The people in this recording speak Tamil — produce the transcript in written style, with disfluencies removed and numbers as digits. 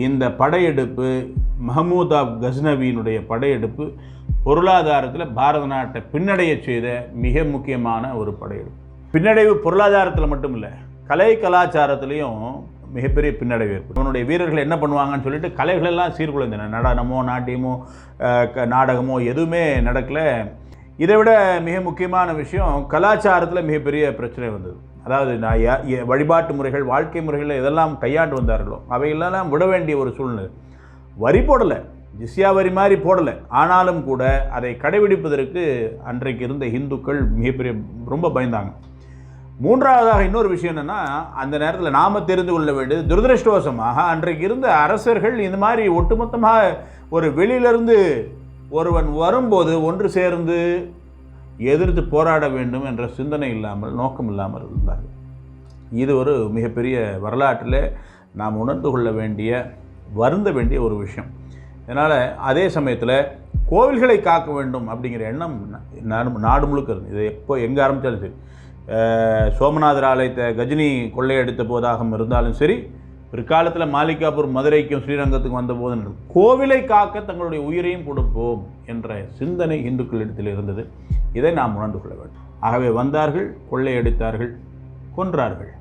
இந்த படையெடுப்பு மஹமூத் ஆஃப் கஸ்னவியினுடைய படையெடுப்பு பொருளாதாரத்தில் பாரத நாட்டை பின்னடைய செய்த மிக முக்கியமான ஒரு படையெடுப்பு. பின்னடைவு பொருளாதாரத்தில் மட்டும் இல்லை, கலை கலாச்சாரத்துலேயும் மிகப்பெரிய பின்னடைவு ஏற்படும். அவனுடைய வீரர்கள் என்ன பண்ணுவாங்கன்னு சொல்லிட்டு கலைகளெல்லாம் சீர்குலைந்தன. நடனமோ நாட்டியமோ நாடகமோ எதுவுமே நடக்கலை. இதை விட மிக முக்கியமான விஷயம், கலாச்சாரத்தில் மிகப்பெரிய பிரச்சனை வந்தது. அதாவது வழிபாட்டு முறைகள், வாழ்க்கை முறைகள் எதெல்லாம் கையாண்டு வந்தார்களோ அவையெல்லாம் விட வேண்டிய ஒரு சூழ்நிலை. வரி போடலை, ஜிஸ்யா வரி மாதிரி போடலை, ஆனாலும் கூட அதை கடைபிடிப்பதற்கு அன்றைக்கு இருந்த இந்துக்கள் மிகப்பெரிய ரொம்ப பயந்தாங்க. மூன்றாவதாக இன்னொரு விஷயம் என்னென்னா, அந்த நேரத்தில் நாம் தெரிந்து கொள்ள வேண்டியது, துரதிருஷ்டவசமாக அன்றைக்கு இருந்த அரசர்கள் இந்த மாதிரி ஒட்டுமொத்தமாக ஒரு வெளியிலிருந்து ஒருவன் வரும்போது ஒன்று சேர்ந்து எதிர்த்து போராட வேண்டும் என்ற சிந்தனை இல்லாமல், நோக்கம் இல்லாமல் இருந்தார்கள். இது ஒரு மிகப்பெரிய வரலாற்றில் நாம் உணர்ந்து கொள்ள வேண்டிய, வருந்த வேண்டிய ஒரு விஷயம். அதனால் அதே சமயத்தில் கோவில்களை காக்க வேண்டும் அப்படிங்கிற எண்ணம் நாடு முழுக்க இருந்தது. இது எப்போ எங்கே ஆரம்பித்தாலும் சரி, சோமநாதர் ஆலயத்தை கஜினி கொள்ளையடித்த போதாக இருந்தாலும் சரி, பிற்காலத்தில் மாலிகாப்பூர் மதுரைக்கும் ஸ்ரீரங்கத்துக்கும் வந்தபோது கோவிலை காக்க தங்களுடைய உயிரையும் கொடுப்போம் என்ற சிந்தனை இந்துக்களிடத்தில் இருந்தது. இதை நாம் உணர்ந்து கொள்ள வேண்டும். ஆகவே வந்தார்கள், கொள்ளையடித்தார்கள், கொன்றார்கள்.